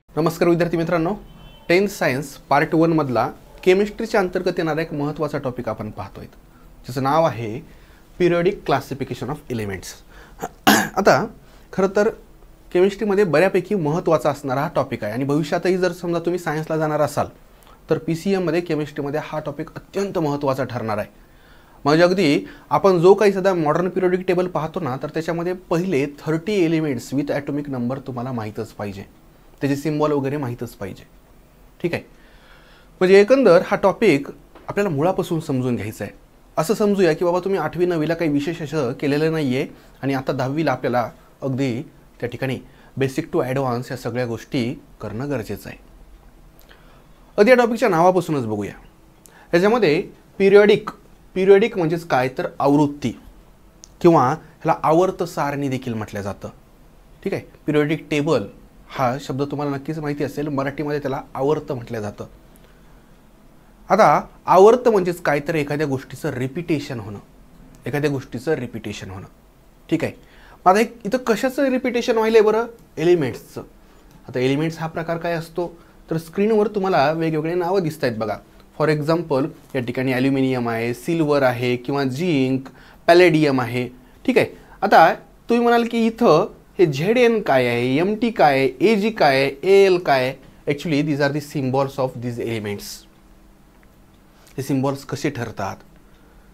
नमस्कार विद्यार्थी मित्रांनो, 10th सायन्स पार्ट 1 मधला केमिस्ट्रीच्या अंतर्गत येणारा एक महत्त्वाचा टॉपिक आपण पाहतोय, ज्याचं नाव आहे पिरियडिक क्लासिफिकेशन ऑफ एलिमेंट्स। आता खरं तर केमिस्ट्रीमध्ये बऱ्यापैकी महत्त्वाचा असणारा हा टॉपिक आहे आणि भविष्यातही जर समजा तुम्ही सायन्सला जाणार असाल तर PCM मध्ये केमिस्ट्रीमध्ये हा टॉपिक अत्यंत महत्त्वाचा ठरणार आहे। म्हणजे अगदी आपण जो काही सध्या मॉडर्न पिरियडिक टेबल पाहतो ना, तर त्याच्यामध्ये पहिले 30 एलिमेंट्स विथ ॲटॉमिक नंबर तुम्हाला माहीतच पाहिजे, त्याचे सिम्बॉल वगैरे माहीतच पाहिजे। ठीक आहे, म्हणजे एकंदर हा टॉपिक आपल्याला मुळापासून समजून घ्यायचा आहे। असं समजूया की बाबा तुम्ही 8वी 9वीला काही विशेष असं केलेलं नाही आहे आणि आता 10वीला आपल्याला अगदी त्या ठिकाणी बेसिक टू ॲडव्हान्स या सगळ्या गोष्टी करणं गरजेचं आहे। अगदी या टॉपिकच्या नावापासूनच बघूया। याच्यामध्ये पिरियडिक म्हणजेच काय तर आवृत्ती किंवा ह्याला आवर्त सारणी देखील म्हटलं जातं। ठीक आहे, पिरियडिक टेबल हा शब्द तुम्हाला नक्कीच माहिती असेल, मराठीमध्ये त्याला आवर्त म्हटलं जातं। आता आवर्त म्हणजेच काय तर एखाद्या गोष्टीचं रिपिटेशन होणं, ठीक आहे। आता इथं कशाचं रिपिटेशन व्हायलंय बरं? एलिमेंट्सचं। आता एलिमेंट्स हा प्रकार काय असतो तर स्क्रीनवर तुम्हाला वेगवेगळे नावं दिसत आहेत बघा। फॉर एक्झाम्पल या ठिकाणी ॲल्युमिनियम आहे, सिल्वर आहे किंवा झिंक, पॅलेडियम आहे। ठीक आहे, आता तुम्ही म्हणाल की इथं हे ZN काय आहे, MT काय आहे, AG काय आहे, AL काय आहे? Actually these are the symbols of these elements. हे सिम्बॉल्स कसे ठरतात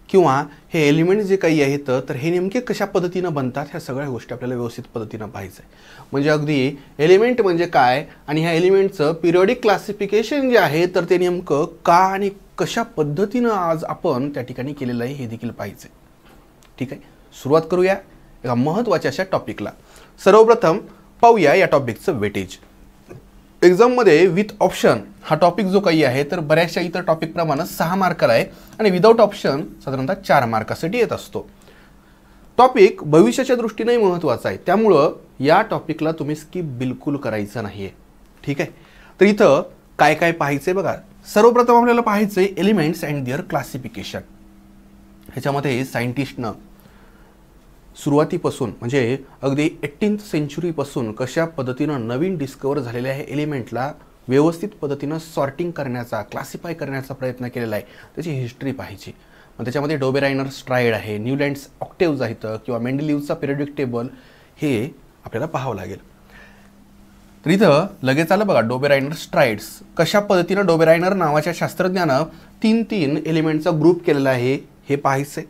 किंवा हे एलिमेंट्स जे काही आहेत तर हे नेमके कशा पद्धतीनं बनतात, ह्या सगळ्या गोष्टी आपल्याला व्यवस्थित पद्धतीनं पाहायचं आहे। म्हणजे अगदी एलिमेंट म्हणजे काय आणि ह्या एलिमेंटचं पिरियडिक क्लासिफिकेशन जे आहे तर ते नेमकं का आणि कशा पद्धतीनं आज आपण त्या ठिकाणी केलेलं आहे हे देखील पाहायचं आहे। ठीक आहे, सुरुवात करूया एका महत्त्वाच्या अशा टॉपिकला। सर्वप्रथम पाहूया या टॉपिकचं वेटेज। एक्झाममध्ये विथ ऑप्शन हा टॉपिक जो काही आहे तर बऱ्याचशा इतर टॉपिक प्रमाणे 6 मार्काला आहे आणि विदाऊट ऑप्शन साधारणतः 4 मार्कासाठी येत असतो। टॉपिक भविष्याच्या दृष्टीनेही महत्त्वाचा आहे, त्यामुळं या टॉपिकला तुम्ही स्किप बिलकुल करायचं नाही आहे। ठीक आहे, तर इथं काय काय पाहायचं आहे बघा। सर्वप्रथम आपल्याला पाहायचं आहे एलिमेंट्स अँड देअर क्लासिफिकेशन। ह्याच्यामध्ये सायंटिस्टनं सुरुवातीपासून म्हणजे अगदी 18th सेंचुरीपासून कशा पद्धतीनं नवीन डिस्कवर झालेल्या आहे एलिमेंटला व्यवस्थित पद्धतीनं सॉर्टिंग करण्याचा, क्लासिफाय करण्याचा प्रयत्न केलेला आहे, त्याची हिस्ट्री पाहायची। मग त्याच्यामध्ये डोबेरायनर स्ट्राइड आहे, न्यूलँड्स ऑक्टेव्ज आहेत किंवा मेंडेलिव्हचा पिरियडिक टेबल हे आपल्याला पाहावं लागेल। तर इथं लगेच आलं बघा डोबेरायनर स्ट्राइड्स। कशा पद्धतीनं डोबेरायनर नावाच्या शास्त्रज्ञानं 3 एलिमेंटचा ग्रुप केलेला आहे हे पाहायचं आहे।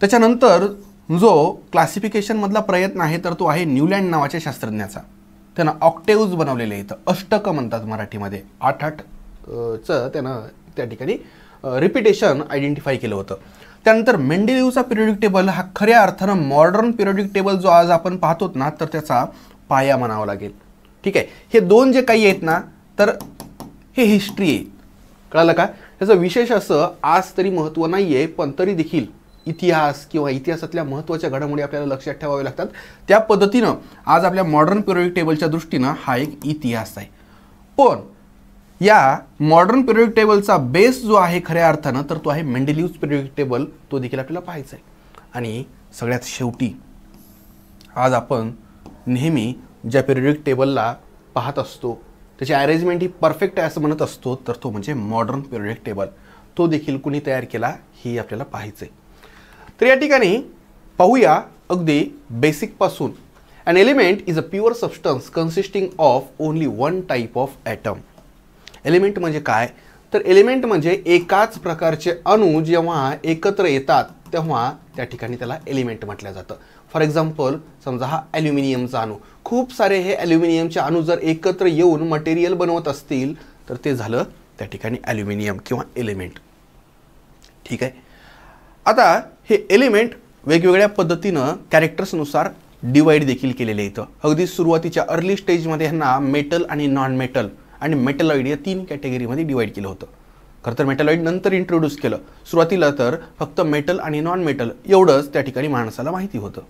त्याच्यानंतर जो क्लासिफिकेशन मधला प्रयत्न आहे तर तो आहे न्यूलँड नावाच्या शास्त्रज्ञाचा। त्यानं ऑक्टेव्ज बनवलेले आहेत, अष्टक म्हणतात मराठीमध्ये, 8 त्यानं त्या ठिकाणी रिपिटेशन आयडेंटिफाय केलं होतं। त्यानंतर मेंडेलिव्हचा पिरियडिक टेबल हा खऱ्या अर्थानं मॉडर्न पिरियडिक टेबल जो आज आपण पाहतोत ना तर त्याचा पाया म्हणावा लागेल। ठीक आहे, हे 2 जे काही आहेत ना तर हे हिस्ट्री आहे, कळालं का? त्याचं विशेष असं आज तरी महत्त्व नाही आहे, पण तरी देखील इतिहास किंवा इतिहासातल्या महत्त्वाच्या घडामोडी आपल्याला लक्षात ठेवावे लागतात। त्या पद्धतीनं आज आपल्या मॉडर्न पिरियडिक टेबलच्या दृष्टीनं हा एक इतिहास आहे। पण या मॉडर्न पिरियडिक टेबलचा बेस जो आहे खऱ्या अर्थानं तर तो आहे मेंडेलिव्हज पिरियडिक टेबल, तो देखील आपल्याला पाहायचा आहे। आणि सगळ्यात शेवटी आज आपण नेहमी ज्या पिरियडिक टेबलला पाहत असतो त्याची अरेंजमेंट ही परफेक्ट आहे असं म्हणत असतो तर तो म्हणजे मॉडर्न पिरियडिक टेबल। तो देखील कुणी तयार केला ही आपल्याला पाहायचं आहे। तर या ठिकाणी पाहूया अगदी बेसिक पासून। An element is a pure substance consisting of only one type of atom. Element म्हणजे काय तर एलिमेंट म्हणजे एकाच प्रकारचे अणू जेव्हा एकत्र येतात तेव्हा त्या ठिकाणी त्याला एलिमेंट म्हटलं जातं। फॉर एक्झाम्पल समजा हा ॲल्युमिनियमचा अणू, खूप सारे हे ॲल्युमिनियमचे अणू जर एकत्र येऊन मटेरियल बनवत असतील तर ते झालं त्या ठिकाणी ॲल्युमिनियम किंवा एलिमेंट। ठीक आहे, आता हे एलिमेंट वेगवेगळ्या पद्धतीनं कॅरेक्टर्सनुसार डिवाइड देखील केलेले आहेत। अगदी सुरुवातीच्या अर्ली स्टेजमध्ये ह्यांना मेटल आणि नॉन मेटल आणि मेटलॉइड या 3 कॅटेगरीमध्ये डिवाइड केलं होतं। खरं तर मेटलॉइड नंतर इंट्रोड्यूस केलं, सुरुवातीला तर फक्त मेटल आणि नॉन मेटल एवढंच त्या ठिकाणी माणसाला माहिती होतं।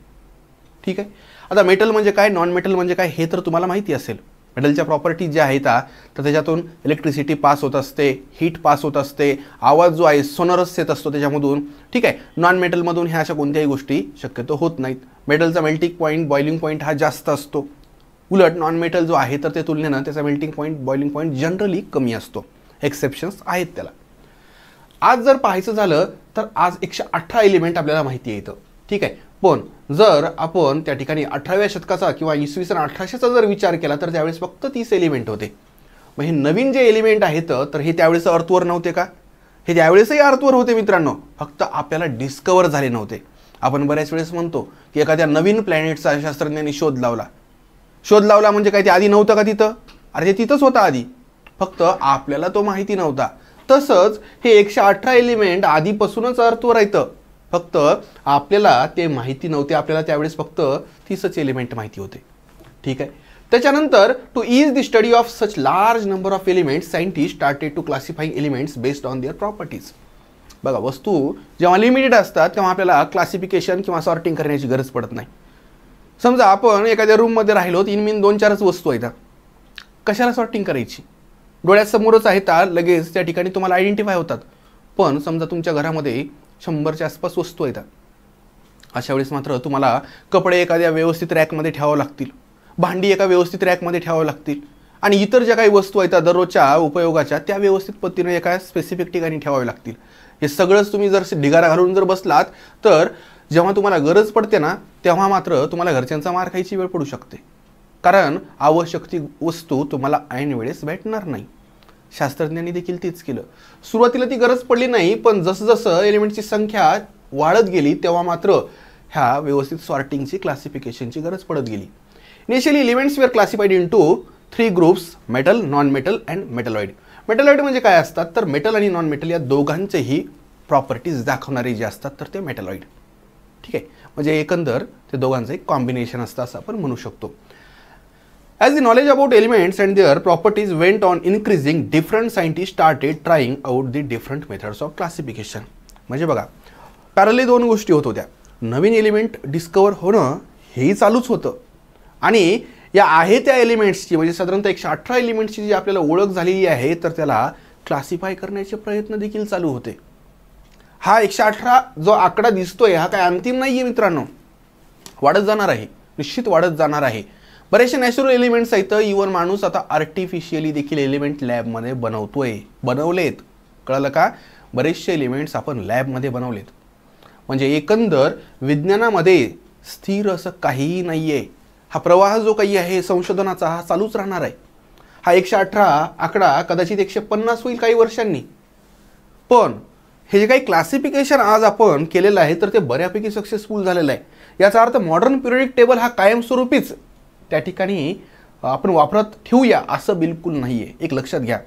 ठीक आहे, आता मेटल म्हणजे काय, नॉन मेटल म्हणजे काय हे तर तुम्हाला माहिती असेल। मेटलच्या प्रॉपर्टीज ज्या आहेत तर त्याच्यातून इलेक्ट्रिसिटी पास होत असते, हीट पास होत असते, आवाज जो आहे सोनरस येत असतो त्याच्यामधून। ठीक आहे, नॉन मेटलमधून ह्या अशा कोणत्याही गोष्टी शक्यतो होत नाहीत। मेटलचा मेल्टिंग पॉईंट, बॉइलिंग पॉईंट हा जास्त असतो। उलट नॉन मेटल जो आहे तर ते तुलनेनं त्याचा melting point boiling point generally कमी असतो. एक्सेप्शन्स आहेत त्याला. आज जर पाहायचं झालं तर आज 118 एलिमेंट आपल्याला माहिती येतं, ठीक आहे. पण जर आपण त्या ठिकाणी 18व्या शतकाचा किंवा इसवी सन 1800चा जर विचार केला तर त्यावेळेस फक्त 30 एलिमेंट होते. मग हे नवीन जे एलिमेंट आहेत तर हे त्यावेळेस अर्थवर नव्हते का? हे त्यावेळेसही अर्थवर होते मित्रांनो, फक्त आपल्याला डिस्कवर झाले नव्हते. आपण बऱ्याच वेळेस म्हणतो की एखाद्या नवीन प्लॅनेटचा शास्त्रज्ञांनी शोध लावला म्हणजे काय ते आधी नव्हतं का तिथं? अरे ते तिथंच होता आधी, फक्त आपल्याला तो माहिती नव्हता. तसंच हे 118 एलिमेंट आधीपासूनच अर्थवर येतं, फक्त आपल्याला ते माहिती नव्हते. आपल्याला त्यावेळेस फक्त 30च एलिमेंट माहिती होते, ठीक आहे. त्याच्यानंतर to is the study of such large number of elements scientist started to classifying elements based on their properties. बघा, वस्तू जेव्हा लिमिटेड असतात तेव्हा आपल्याला क्लासिफिकेशन किंवा सॉर्टिंग करण्याची गरज पडत नाही. समजा आपण एखाद्या रूममध्ये राहिलो, 3-4च वस्तू आहेत, कशाला सॉर्टिंग करायची? डोळ्यासमोरच आहेत, लगेच त्या ठिकाणी तुम्हाला आयडेंटिफाय होतात. पण समजा तुमच्या घरामध्ये 100च्या आसपास वस्तू आहेत, अशा वेळेस मात्र तुम्हाला कपडे एखाद्या व्यवस्थित रॅकमध्ये ठेवावं लागतील, भांडी एका व्यवस्थित रॅकमध्ये ठेवावं लागतील, आणि इतर ज्या काही वस्तू आहेत दररोजच्या उपयोगाच्या त्या व्यवस्थित पद्धतीने एका स्पेसिफिक ठिकाणी ठेवावे लागतील. हे सगळंच तुम्ही जर ढिगारा घालून जर बसलात तर जेव्हा तुम्हाला गरज पडते ना तेव्हा मात्र तुम्हाला घरच्यांचा मार खायची वेळ पडू शकते, कारण आवश्यक ती वस्तू तुम्हाला ऐन वेळेस भेटणार नाही. शास्त्रज्ञांनी देखील तेच केलं. सुरुवातीला ती गरज पडली नाही, पण जसं एलिमेंटची संख्या वाढत गेली तेव्हा मात्र ह्या व्यवस्थित सॉर्टिंगची क्लासिफिकेशनची गरज पडत गेली. Initially elements were classified into 3 groups, metal, non metal and metalloid. Metalloid म्हणजे काय असतात तर मेटल आणि नॉन मेटल या दोघांचेही प्रॉपर्टीज दाखवणारे जे असतात तर ते मेटलॉइड, ठीक आहे. म्हणजे एकंदर ते दोघांचं एक कॉम्बिनेशन असतं असं आपण म्हणू शकतो. As the knowledge about elements and their properties went on increasing, different scientists started trying out the different methods of classification. म्हणजे बघा, पॅरलली 2 गोष्टी होत होत्या. नवीन एलिमेंट डिस्कवर होणं हेही चालूच होतं, आणि या आहे त्या एलिमेंट्सची म्हणजे साधारणतः 118 एलिमेंट्सची जी आपल्याला ओळख झालेली आहे तर त्याला क्लासिफाय करण्याचे प्रयत्न देखील चालू होते. हा 118 जो आकडा दिसतोय हा काय अंतिम नाही आहे मित्रांनो, वाढत जाणार आहे, निश्चित वाढत जाणार आहे. बरेचसे नॅचरल एलिमेंट्स आहेत, इव्हन माणूस आता आर्टिफिशियली देखील एलिमेंट लॅबमध्ये बनवलेत. कळलं का? बरेचसे एलिमेंट्स आपण लॅबमध्ये बनवलेत. म्हणजे एकंदर विज्ञानामध्ये स्थिर असं काहीही नाही आहे. हा प्रवाह जो काही आहे संशोधनाचा हा चालूच राहणार आहे. हा 118 आकडा कदाचित 150 होईल काही वर्षांनी, पण हे जे काही क्लासिफिकेशन आज आपण केलेलं आहे तर ते बऱ्यापैकी सक्सेसफुल झालेलं आहे. याचा अर्थ मॉडर्न पिरियडिक टेबल हा कायमस्वरूपीच त्या ठिकाणी आपण वापरत ठेवूया असं बिलकुल नाही आहे. एक लक्षात घ्या,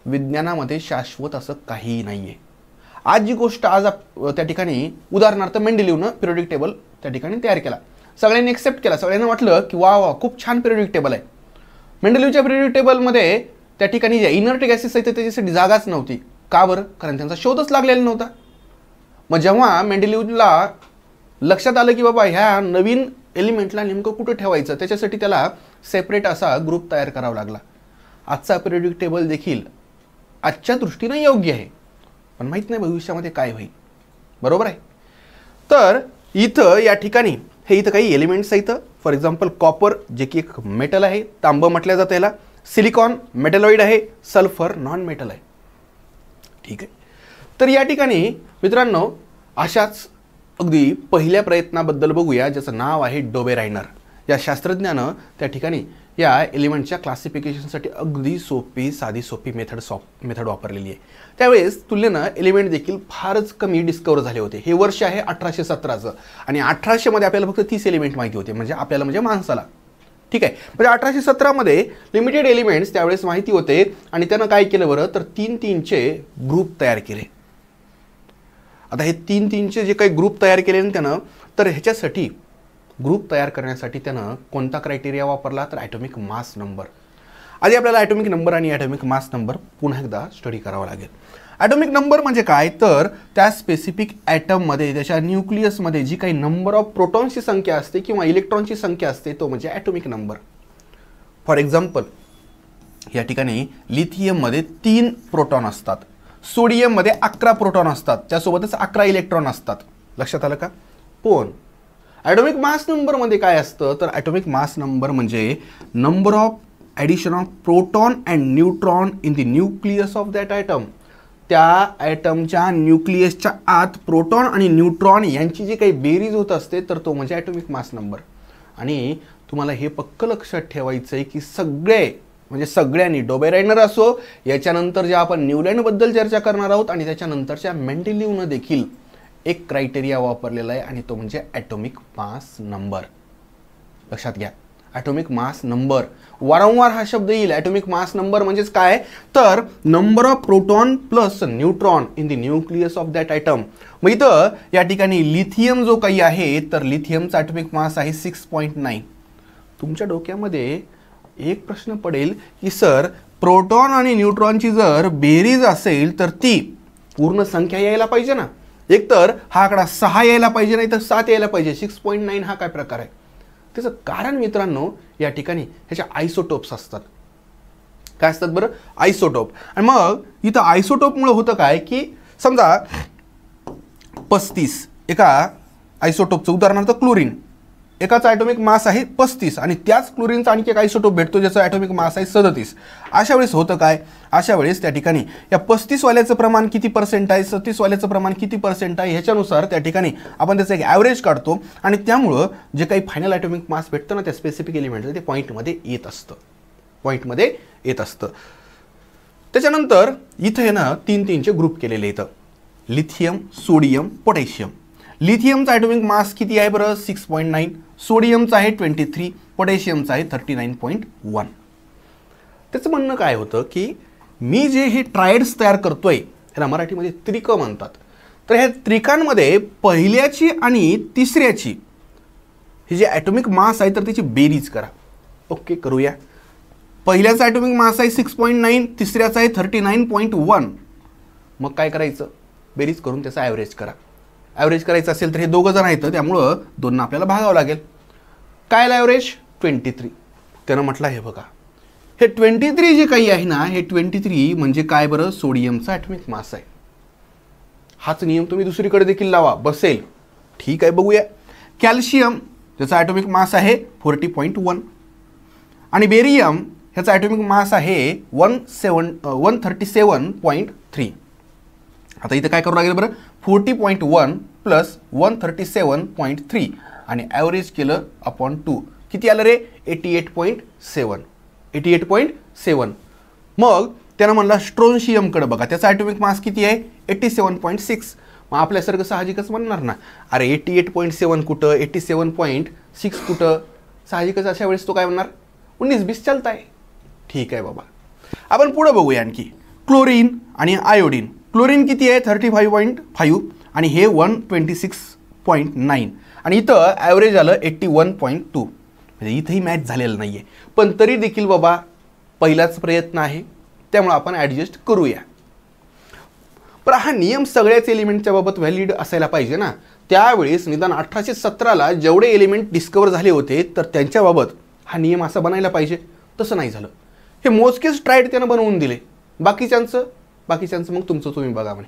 विज्ञानामध्ये शाश्वत असं काहीही नाही आहे. आज जी गोष्ट आज त्या ठिकाणी उदाहरणार्थ मेंडेलिव्हनं पिरियडिक टेबल त्या ठिकाणी तयार केला, सगळ्यांनी एक्सेप्ट केला, सगळ्यांना वाटलं की वा वा खूप छान पिरियडिक टेबल आहे. मेंडेलिव्हच्या पिरियडिक टेबलमध्ये त्या ठिकाणी ज्या इनर्ट गॅसेस आहेत त्याच्यासाठी जागाच नव्हती. का बरं? कारण त्यांचा शोधच लागलेला नव्हता. मग जेव्हा मेंडेलिव्हला लक्षात आलं की बाबा ह्या नवीन एलिमेंटला नेमकं कुठं ठेवायचं, त्याच्यासाठी त्याला सेपरेट असा ग्रुप तयार करावा लागला. आजचा पिरियडिक टेबल देखील आजच्या दृष्टीने योग्य आहे, पण माहीत नाही भविष्यामध्ये काय होईल. बरोबर आहे? तर इथं या ठिकाणी हे इथं काही एलिमेंट्स आहेत. फॉर एक्झाम्पल कॉपर जे की एक मेटल आहे, तांबं म्हटलं जातं याला. सिलिकॉन मेटलॉइड आहे, सल्फर नॉन मेटल आहे, ठीक आहे. तर या ठिकाणी मित्रांनो अशाच अगदी पहिल्या प्रयत्नाबद्दल बघूया, ज्याचं नाव आहे डोबेरायनर. या शास्त्रज्ञानं त्या ठिकाणी या एलिमेंटच्या क्लासिफिकेशनसाठी अगदी साधी सोपी मेथड वापरलेली आहे. त्यावेळेस तुलनेनं एलिमेंट देखील फारच कमी डिस्कवर झाले होते. हे वर्ष आहे 1817चं, आणि 1800 मध्ये आपल्याला फक्त 30 एलिमेंट माहिती होते, म्हणजे आपल्याला म्हणजे माणसाला, ठीक आहे. म्हणजे 1817मध्ये लिमिटेड एलिमेंट्स त्यावेळेस माहिती होते, आणि त्यानं काय केलं बरं तर 3-3चे ग्रुप तयार केले. आता हे 3-3चे जे काही ग्रुप तयार केले ना त्यानं, तर ह्याच्यासाठी ग्रुप तयार करण्यासाठी त्यानं कोणता क्रायटेरिया वापरला तर ॲटॉमिक मास नंबर. आधी आपल्याला ॲटॉमिक नंबर आणि ॲटॉमिक मास नंबर पुन्हा एकदा स्टडी करावा लागेल. ॲटॉमिक नंबर म्हणजे काय तर त्या स्पेसिफिक ॲटममध्ये त्याच्या न्यूक्लियसमध्ये जी काही नंबर ऑफ प्रोटॉन्सची संख्या असते किंवा इलेक्ट्रॉनची संख्या असते तो म्हणजे ॲटॉमिक नंबर. फॉर एक्झाम्पल या ठिकाणी लिथियममध्ये 3 प्रोटॉन असतात, सोडियममध्ये 11 प्रोटॉन असतात, त्यासोबतच 11 इलेक्ट्रॉन असतात. लक्षात आलं का? पण ॲटॉमिक मास नंबरमध्ये काय असतं तर ॲटॉमिक मास नंबर म्हणजे number of addition of proton and neutron in the nucleus of that atom. त्या ॲटमच्या न्यूक्लियसच्या आत प्रोटॉन आणि न्यूट्रॉन यांची जी काही बेरीज होत असते तर तो म्हणजे ॲटॉमिक मास नंबर. आणि तुम्हाला हे पक्क लक्षात ठेवायचं आहे की सगळ्यांनी डोबेरायनर असो, याच्यानंतर जे आपण न्यूलँडबद्दल चर्चा करणार आहोत आणि त्याच्यानंतरच्या मेंडेलिव्हनं देखील एक क्रायटेरिया वापरलेला आहे आणि तो म्हणजे ॲटॉमिक मास नंबर. लक्षात घ्या, ॲटॉमिक मास नंबर वारंवार हा शब्द येईल. ॲटॉमिक मास नंबर म्हणजेच काय तर number of proton plus neutron in the nucleus of that atom. मग इथं या ठिकाणी लिथियम जो काही आहे तर लिथियमचा ॲटॉमिक मास आहे 6.9. तुमच्या डोक्यामध्ये एक प्रश्न पडेल की सर प्रोटॉन आणि न्यूट्रॉनची जर बेरीज असेल तर ती पूर्ण संख्या यायला पाहिजे ना, एकतर हा आकडा 6 यायला पाहिजे नाही तर 7 यायला पाहिजे. 6.9 हा काय प्रकार आहे? त्याचं कारण मित्रांनो या ठिकाणी ह्याच्या आयसोटोप्स असतात. काय असतात बरं? आयसोटोप. आणि मग इथं आयसोटोपमुळे होतं काय की समजा 35 एका आयसोटोपचं उदाहरणार्थ क्लोरीन, एकाचा ॲटॉमिक मास आहे 35 आणि त्याच क्लोरीनचा आणखी एक आयसोटोप भेटतो ज्याचा ॲटॉमिक मास आहे 37. अशा वेळेस होतं काय, अशा वेळेस त्या ठिकाणी या 35 वाल्याचं प्रमाण किती पर्सेंट आहे, 37 वाल्याचं प्रमाण किती पर्सेंट आहे ह्याच्यानुसार त्या ठिकाणी आपण त्याचं एक ॲव्हरेज काढतो आणि त्यामुळं जे काही फायनल ॲटॉमिक मास भेटतं ना त्या स्पेसिफिक एलिमेंटचं ते पॉईंटमध्ये येत असतं. त्याच्यानंतर इथं आहे ना 3-3चे ग्रुप केलेले इथं लिथियम, सोडियम, पोटॅशियम. लिथियमचा ॲटॉमिक मास किती आहे बरं 6.9, सोडियमचा आहे 23, पोटॅशियमचा आहे 39.1. त्याचं म्हणणं काय होतं की मी जे हे ट्रायड्स तयार करतोय याला मराठीमध्ये त्रिक म्हणतात. तर ह्या त्रिकांमध्ये पहिल्याची आणि तिसऱ्याची हे जे ॲटॉमिक मास आहे तर त्याची बेरीज करा. ओके, करूया. पहिल्याचा ॲटॉमिक मास आहे 6.9, तिसऱ्याचा आहे 39.1. मग काय करायचं, बेरीज करून त्याचा ॲव्हरेज करा. ॲव्हरेज करायचं असेल तर हे दोघं जण आहेत त्यामुळं 2 आपल्याला भागावं लागेल. काय ॲव्हरेज 23. त्यानं म्हटलं हे बघा हे 23 जे काही आहे ना हे 23 म्हणजे काय बरं सोडियमचा ॲटॉमिक मास आहे. हाच नियम तुम्ही दुसरीकडे देखील लावा, बसेल. ठीक आहे, बघूया. कॅल्शियम ज्याचा ॲटॉमिक मास आहे 40.1 आणि बेरियम ह्याचा ॲटॉमिक मास आहे 137.3. आता इथं काय करावं लागेल बरं 40.1 प्लस 137.3 आणि ॲव्हरेज केलं अपॉन 2 किती आलं रे 88.7. मग त्यानं म्हणला स्ट्रोन्शियमकडे बघा, त्याचा ॲटॉमिक मास किती आहे 87.6. मग आपल्यासारखं साहजिकच म्हणणार ना अरे 88.7 कुठं 87.6 कुठं, साहजिकच अशा वेळेस तो काय म्हणणार 19-20 चालत आहे. ठीक आहे बाबा, आपण पुढं बघूया आणखी. क्लोरीन आणि आयोडीन. क्लोरीन किती आहे 35.5 आणि हे 126.9 आणि इथं ॲव्हरेज आलं 81.2. म्हणजे इथंही मॅच झालेलं नाही आहे, पण तरी देखील बाबा पहिलाच प्रयत्न आहे त्यामुळे आपण ॲडजस्ट करूया. पण हा नियम सगळ्याच एलिमेंटच्या बाबत व्हॅलिड असायला पाहिजे ना. त्यावेळेस निदान 1817ला जेवढे एलिमेंट डिस्कवर झाले होते तर त्यांच्याबाबत हा नियम असा बनायला पाहिजे, तसं नाही झालं. हे मोजकेच ट्रायड त्यानं बनवून दिले. बाकीच्यांचं मग तुमचं तुम्ही बघा म्हणे.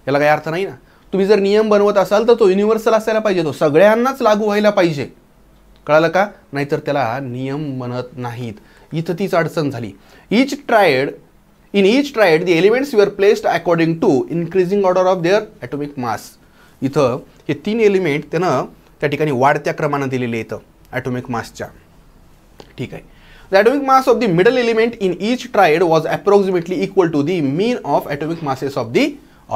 याला काही अर्थ नाही ना. तुम्ही जर नियम बनवत असाल तर तो युनिव्हर्सल असायला पाहिजे, तो सगळ्यांनाच लागू व्हायला पाहिजे. कळालं का? नाहीतर त्याला नियम म्हणत नाहीत. इथं तीच अडचण झाली. In each triad the elements were placed according to increasing order of their atomic mass. इथं हे 3 एलिमेंट त्यानं त्या ठिकाणी वाढत्या क्रमानं दिलेले आहेत ॲटॉमिक मासच्या. ठीक आहे. The atomic mass of the middle element in each triad was approximately equal to the mean of atomic masses of the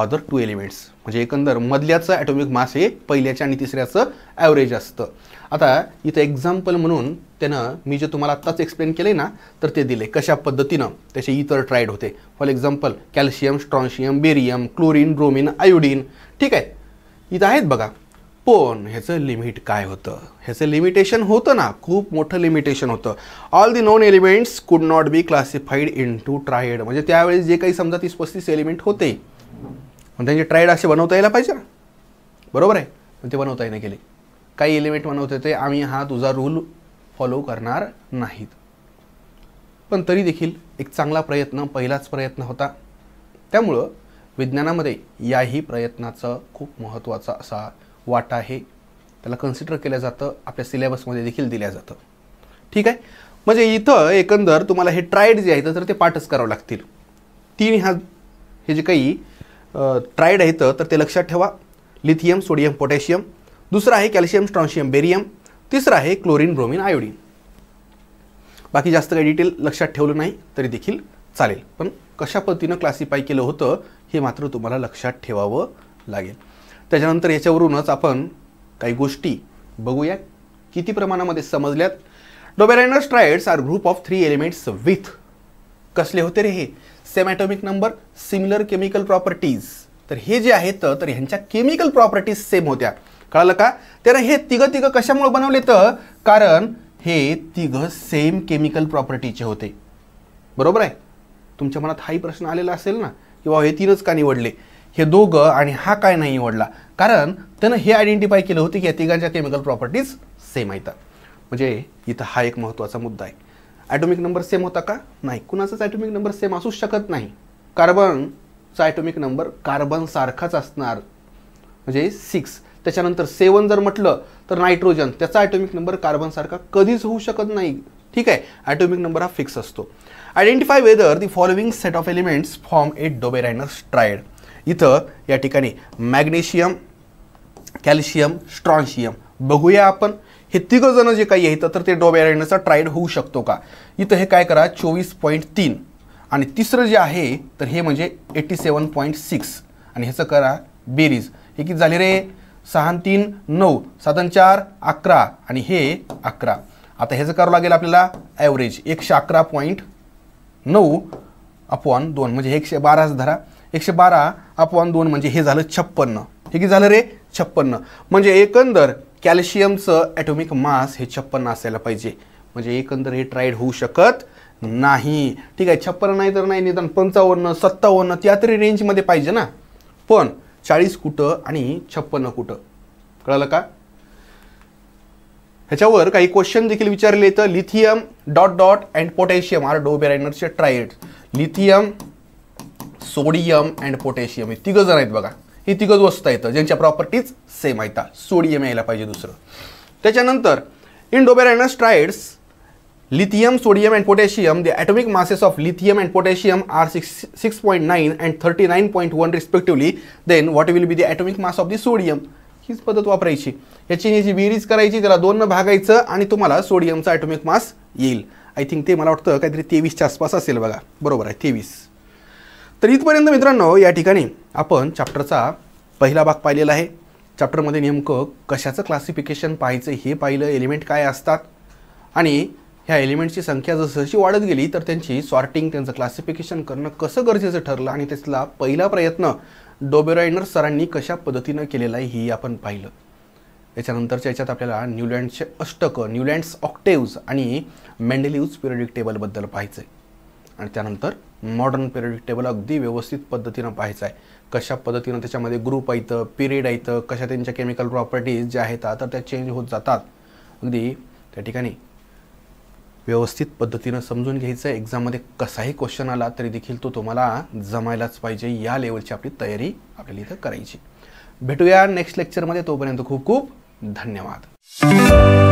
other 2 elements. म्हणजे एकंदर मधल्याचं ॲटॉमिक मास हे पहिल्याच्या आणि तिसऱ्याचं ॲव्हरेज असतं. आता इथं एक्झाम्पल म्हणून त्यानं मी जे तुम्हाला आत्ताच एक्सप्लेन केले ना तर ते दिले कशा पद्धतीनं त्याचे इतर ट्रायड होते. For example calcium, strontium, barium, chlorine, bromine, iodine. ठीक आहे, इथं आहेत बघा. पण ह्याचं लिमिट काय होतं, ह्याचं लिमिटेशन होतं ना, खूप मोठं लिमिटेशन होतं. All the non elements could not be classified into triad. म्हणजे त्यावेळेस जे काही समजा 30-35 एलिमेंट होते पण त्यांचे ट्रायड असे बनवता यायला पाहिजे ना, बरोबर आहे, पण ते बनवता येणे गेले. काही एलिमेंट बनवत होते आम्ही हा तुझा रूल फॉलो करणार नाहीत. पण तरी देखील एक चांगला प्रयत्न, पहिलाच प्रयत्न होता. त्यामुळं विज्ञानामध्ये याही प्रयत्नाचं खूप महत्त्वाचा असा वाटा आहे. त्याला कन्सिडर केलं जातं, आपल्या सिलेबसमध्ये देखील दिल्या जातं. ठीक आहे. म्हणजे इथं एकंदर तुम्हाला हे ट्रायड जे आहेत तर ते पाठच करावं लागतील. 3 हे जे काही ट्रायड आहेत तर ते लक्षात ठेवा. Lithium, sodium, potassium. दुसरं आहे कॅल्शियम, स्ट्रॉन्शियम, बेरियम. तिसरं आहे क्लोरीन, ब्रोमीन, आयोडीन. बाकी जास्त काही डिटेल लक्षात ठेवलं नाही तरी देखील चालेल, पण कशा पद्धतीनं क्लासिफाय केलं होतं हे मात्र तुम्हाला लक्षात ठेवावं लागेल. त्याच्यानंतर याच्यावरूनच आपण काही गोष्टी बघूया किती प्रमाणामध्ये समजल्यात. Dobereiner's triads are group of 3 elements with कसले होते रे हे? Same atomic number, similar chemical properties. तर हे जे आहेत तर ह्यांच्या केमिकल प्रॉपर्टीज सेम होत्या. कळलं का? तर हे तिघं कशामुळे बनवले तर कारण हे तिघं सेम केमिकल प्रॉपर्टीचे होते. बरोबर आहे. तुमच्या मनात हाही प्रश्न आलेला असेल ना की बाबा हे 3च का निवडले, हे दोघं आणि हा काय नाही निवडला? कारण त्यानं हे आयडेंटिफाय केलं होतं की या तिघांच्या केमिकल प्रॉपर्टीज सेम आहेत. म्हणजे इथं हा एक महत्त्वाचा मुद्दा आहे. ॲटॉमिक नंबर सेम होता का? नाही. कुणाचाच ॲटॉमिक नंबर सेम असूच शकत नाही. कार्बनचा ॲटॉमिक नंबर कार्बन सारखाच असणार, म्हणजे 6. त्याच्यानंतर 7 जर म्हटलं तर नायट्रोजन, त्याचा ॲटॉमिक नंबर कार्बन सारखा कधीच होऊ शकत नाही. ठीक आहे. ॲटॉमिक नंबर हा फिक्स असतो. Identify whether the following set of elements form A Döbereiner's triad. इथं या ठिकाणी मॅग्नेशियम, कॅल्शियम, स्ट्रॉन्शियम बघूया आपण. हे तिघं जण जे काही आहेत तर ते डोबेराइनसचा ट्रायड होऊ शकतो का? इथं हे काय करा 24.3 आणि तिसरं जे आहे तर हे म्हणजे 87.6 आणि ह्याचं करा बेरीज. हे किती झाले रे? 6 3 9 7 4 11 आणि हे 11. आता ह्याचं करावं लागेल आपल्याला ॲव्हरेज 111.9 अपॉन 2 म्हणजे 112 धरा. 112 अपॉन 2 म्हणजे हे झालं 56. हे किती झालं रे? 56. म्हणजे एकंदर कॅल्शियमचं ॲटॉमिक मास हे 56 असायला पाहिजे. म्हणजे एकंदर हे ट्रायड होऊ शकत नाही. ठीक आहे. 56 नाही तर नाही, निदान 55 57 त्या तरी रेंजमध्ये पाहिजे ना. पण 40 कुठं आणि 56 कुठं? कळलं का? ह्याच्यावर काही क्वेश्चन देखील विचारले तर lithium dot dot and potassium are डोबेराइनसचे triad. Lithium, sodium and potassium हे तिघं जण आहेत बघा. ही तिघच वस्तू आहेत ज्यांच्या प्रॉपर्टीज सेम आहेत. सोडियम यायला पाहिजे दुसरं. त्याच्यानंतर in Döbereiner's triads lithium, sodium and potassium, the atomic masses of lithium and potassium are 6.9 and 39.1 respectively. Then what will be the atomic mass of the sodium? हीच पद्धत वापरायची. याची जी बेरीज करायची, त्याला 2 न भागायचं आणि तुम्हाला सोडियमचा ॲटॉमिक मास येईल. आय थिंक ते मला वाटतं काहीतरी 23च्या आसपास असेल बघा. बरोबर आहे 23. तर इथपर्यंत मित्रांनो या ठिकाणी आपण चॅप्टरचा पहिला भाग पाहिलेला आहे. चॅप्टरमध्ये नेमकं कशाचं क्लासिफिकेशन पाहायचं हे पाहिलं, एलिमेंट काय असतात आणि ह्या एलिमेंटची संख्या जसजशी वाढत गेली तर त्यांची सॉर्टिंग, त्यांचं क्लासिफिकेशन करणं कसं गरजेचं ठरलं आणि त्यातला पहिला प्रयत्न डोबेराइनस सरांनी कशा पद्धतीनं केलेला आहे ही आपण पाहिलं. याच्यानंतरच्या याच्यात आपल्याला न्यूलँडचे अष्टक, न्यूलँड्स ऑक्टेव्ज आणि मेंडेलिव्हज पिरियडिक टेबलबद्दल पाहायचं आहे. आणि त्यानंतर मॉडर्न पिरियडिक टेबल अगदी व्यवस्थित पद्धतीनं पाहायचं आहे. कशा पद्धतीनं त्याच्यामध्ये ग्रुप आहेत, पिरियड आहेत, कशा त्यांच्या केमिकल प्रॉपर्टीज ज्या आहेत तर त्या चेंज होत जातात. अगदी त्या ठिकाणी व्यवस्थित पद्धतीनं समजून घ्यायचं. एक्झाममध्ये कसाही क्वेश्चन आला तरी देखील तो तुम्हाला जमायलाच पाहिजे. या लेवलची आपली तयारी आपल्याला इथं करायची. भेटूया नेक्स्ट लेक्चरमध्ये. तोपर्यंत खूप खूप धन्यवाद.